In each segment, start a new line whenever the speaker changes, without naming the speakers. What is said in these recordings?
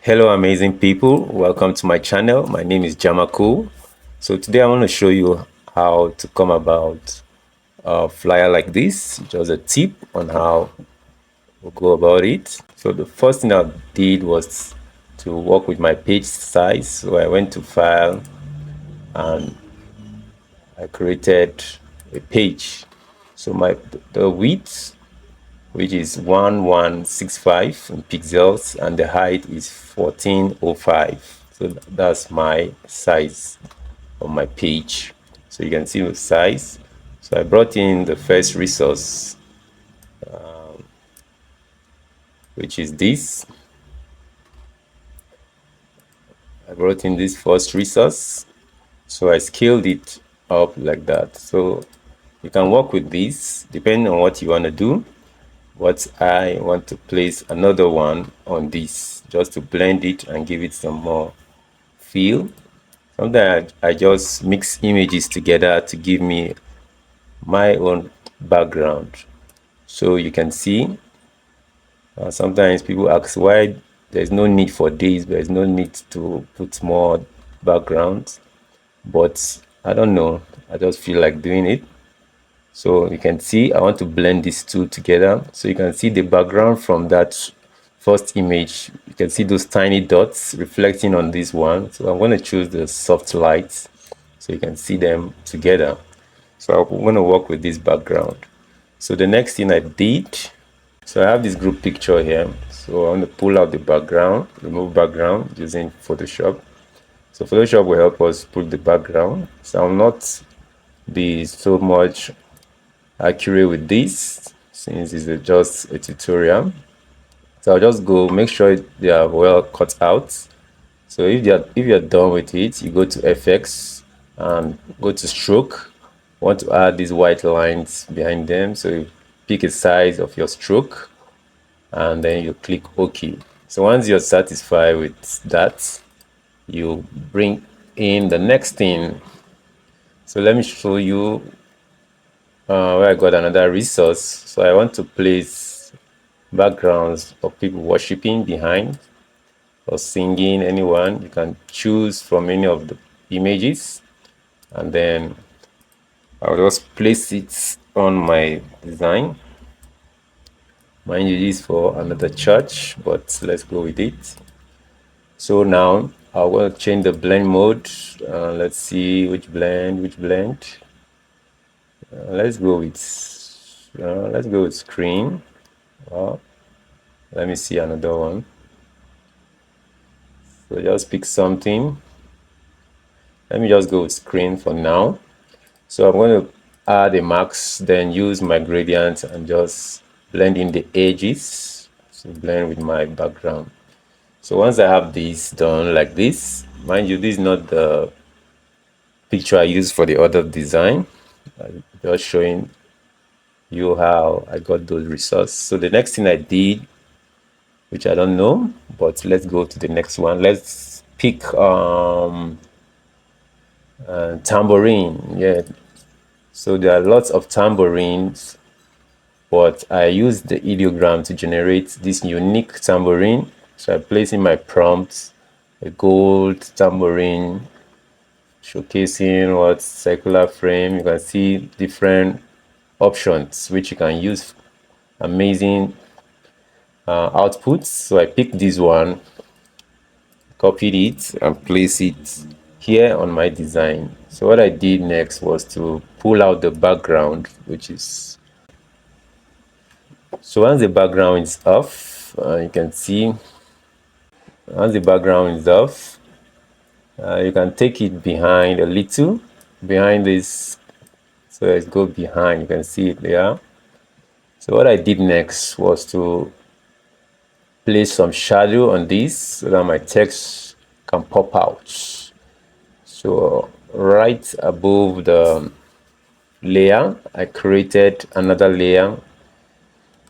Hello, amazing people. Welcome to my channel. My name is Jamaku. So today I want to show you how to come about a flyer like this. Just a tip on how we'll go about it. So the first thing I did was to work with my page size. So I went to file and I created a page. So the width, which is 1165 in pixels, and the height is 1405. So that's my size on my page. So you can see the size. So I brought in the first resource, which is this. I brought in this first resource. So I scaled it up like that. So you can work with this depending on what you want to do. But I want to place another one on this just to blend it and give it some more feel. Sometimes I just mix images together to give me my own background. So you can see sometimes people ask why there's no need for this, there's no need to put more backgrounds, but I don't know, I just feel like doing it. So you can see I want to blend these two together. So you can see the background from that first image. You can see those tiny dots reflecting on this one. So I'm going to choose the soft lights so you can see them together. So I'm going to work with this background. So the next thing I did, so I have this group picture here. So I want to pull out the background, remove background using Photoshop. So Photoshop will help us pull the background. So I'll not be so much accurate with this since it's just a tutorial. So I'll just go make sure they are well cut out. So if you're done with it, you go to FX and go to stroke. Want to add these white lines behind them, so you pick a size of your stroke and then you click OK. So once you're satisfied with that, you bring in the next thing. So let me show you where I got another resource. So I want to place backgrounds of people worshiping behind or singing. Anyone, you can choose from any of the images, and then I'll just place it on my design. Mind you, this is for another church, but let's go with it. So now I will change the blend mode. Let's see which blend. Let's go with screen. Let me see another one. So just pick something. Let me just go with screen for now. So I'm going to add a max, then use my gradient and just blend in the edges. So blend with my background. So once I have this done like this, mind you, this is not the picture I used for the other design. I'm just showing you how I got those results. So the next thing I did, which I don't know, but let's go to the next one. Let's pick tambourine. Yeah, so there are lots of tambourines, but I use the ideogram to generate this unique tambourine. So I place in my prompt a gold tambourine showcasing what circular frame. You can see different options which you can use. Amazing outputs. So I picked this one, copied it and place it here on my design. So what I did next was to pull out the background, which is, so once the background is off, you can see once the background is off, you can take it behind a little, behind this. So let's go behind, you can see it there. So what I did next was to place some shadow on this so that my text can pop out. So right above the layer, I created another layer.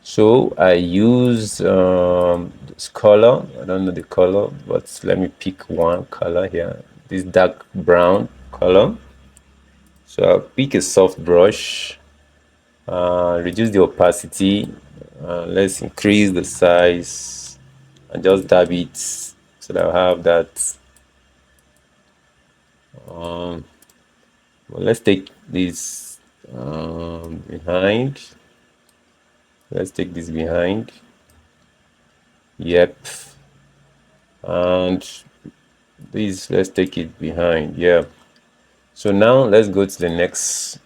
So I use this color. I don't know the color, but let me pick one color here. This dark brown color. So I'll pick a soft brush, reduce the opacity. Let's increase the size and just dab it so so that I have that. Well, let's take this behind. Let's take this behind. Yep. And this, let's take it behind. Yeah. So now let's go to the next.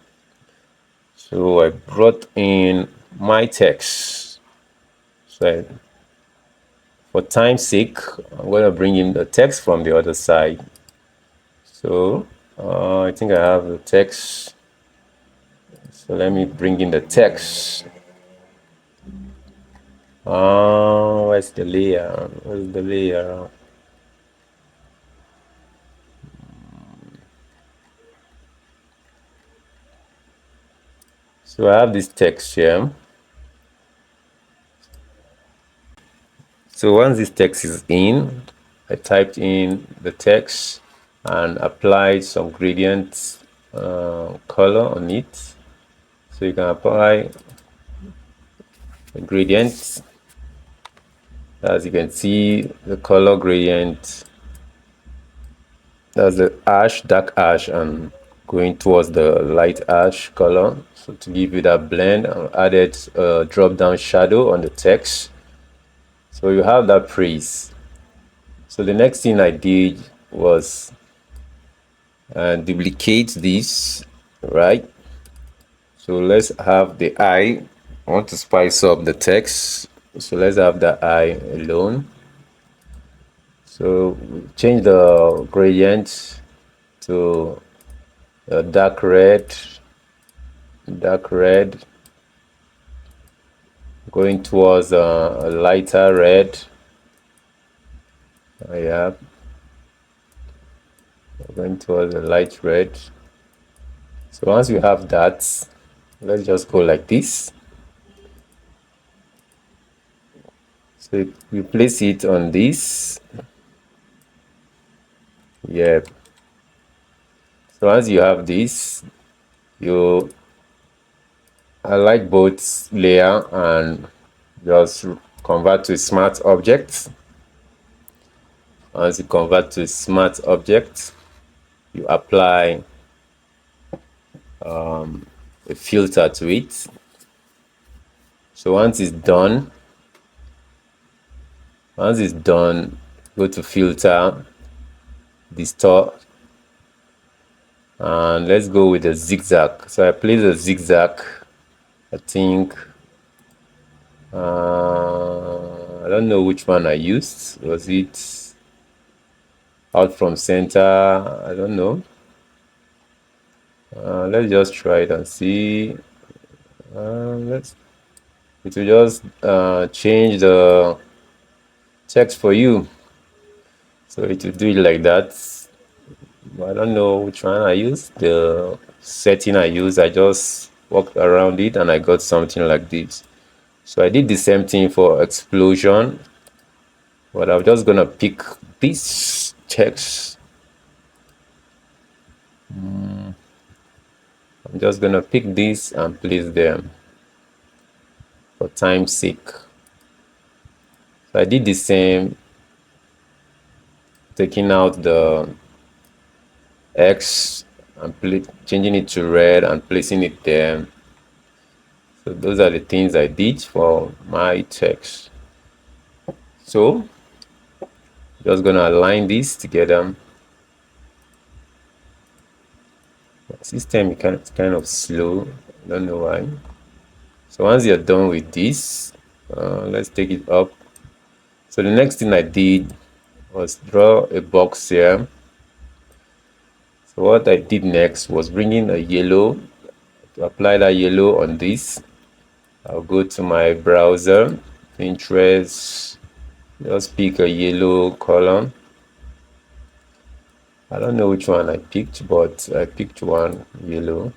So I brought in my text. So for time's sake, I'm going to bring in the text from the other side. So I think I have the text. So let me bring in the text. Where's the layer? Where's the layer? So I have this text here. So once this text is in, I typed in the text and applied some gradient color on it. So you can apply the gradient. As you can see, the color gradient, that's the ash, dark ash, and going towards the light ash color. So to give you that blend, I added a drop down shadow on the text. So you have that praise. So the next thing I did was duplicate this, right? So let's have the eye. I want to spice up the text, so let's have the eye alone. So change the gradient to a dark red, going towards a lighter red. Yeah, going towards a light red. So once you have that, let's just go like this. So you place it on this. Yeah. So once you have this, I like both layer and just convert to smart object. Once you convert to smart object, you apply a filter to it. So once it's done, go to filter, distort, and let's go with the zigzag. So I place a zigzag. I think I don't know which one I used. Was it out from center? I don't know. Let's just try it and see. It will just change the text for you. So it will do it like that. I don't know which one I used. The setting I used, I just walked around it and I got something like this. So I did the same thing for explosion, but I'm just gonna pick this text. I'm just gonna pick this and place them for time's sake. So I did the same, taking out the X and changing it to red and placing it there. So those are the things I did for my text. So just gonna align this together. My system is kind of slow. I don't know why. So once you're done with this, let's take it up. So the next thing I did was draw a box here. So what I did next was bring in a yellow. To apply that yellow on this, I'll go to my browser, Pinterest, just pick a yellow color. I don't know which one I picked, but I picked one yellow.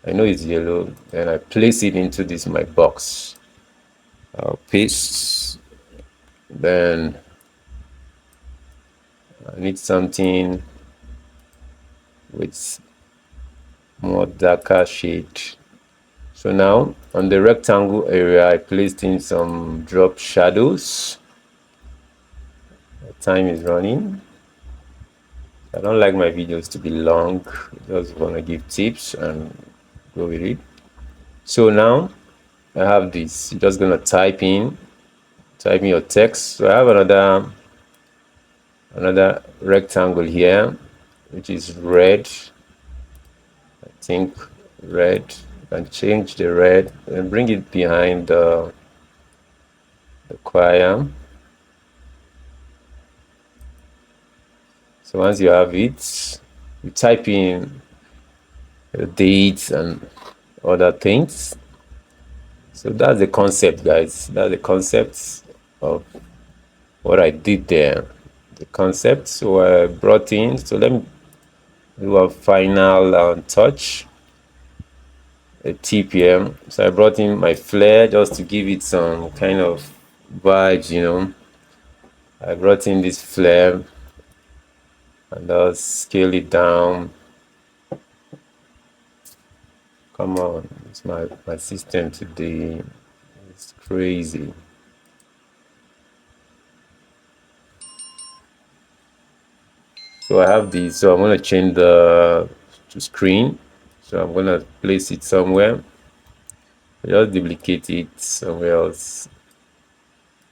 I know it's yellow, and I place it into this my box. I'll paste. Then I need something with more darker shade. So now on the rectangle area, I placed in some drop shadows. Time is running. I don't like my videos to be long. Just want to give tips and go with it. So now I have this. You're just gonna type in your text. So I have another rectangle here, which is red. I think red. You can change the red and bring it behind the choir. So once you have it, you type in the dates and other things. So that's the concept, guys. That's the concept of what I did there. The concept. So I brought in. So let me do a final touch. A tip here. So I brought in my flare just to give it some kind of vibes, you know. I brought in this flare and I'll scale it down. Come on, it's my system today. It's crazy. So I have this. So I'm gonna change the to screen. So I'm gonna place it somewhere. Just duplicate it somewhere else.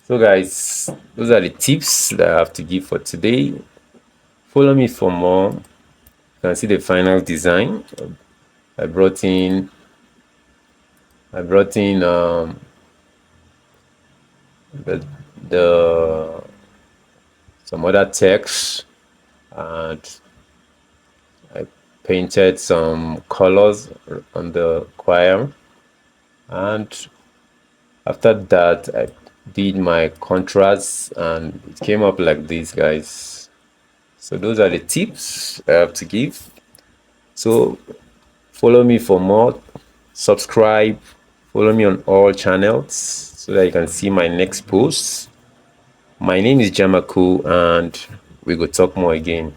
So guys, those are the tips that I have to give for today. Follow me for more. You can see the final design. I brought in the, the some other text, and I painted some colors on the choir, and after that I did my contrast and it came up like this, guys. So those are the tips I have to give. So follow me for more, subscribe, follow me on all channels so that you can see my next post. My name is Jamaku and we go talk more again.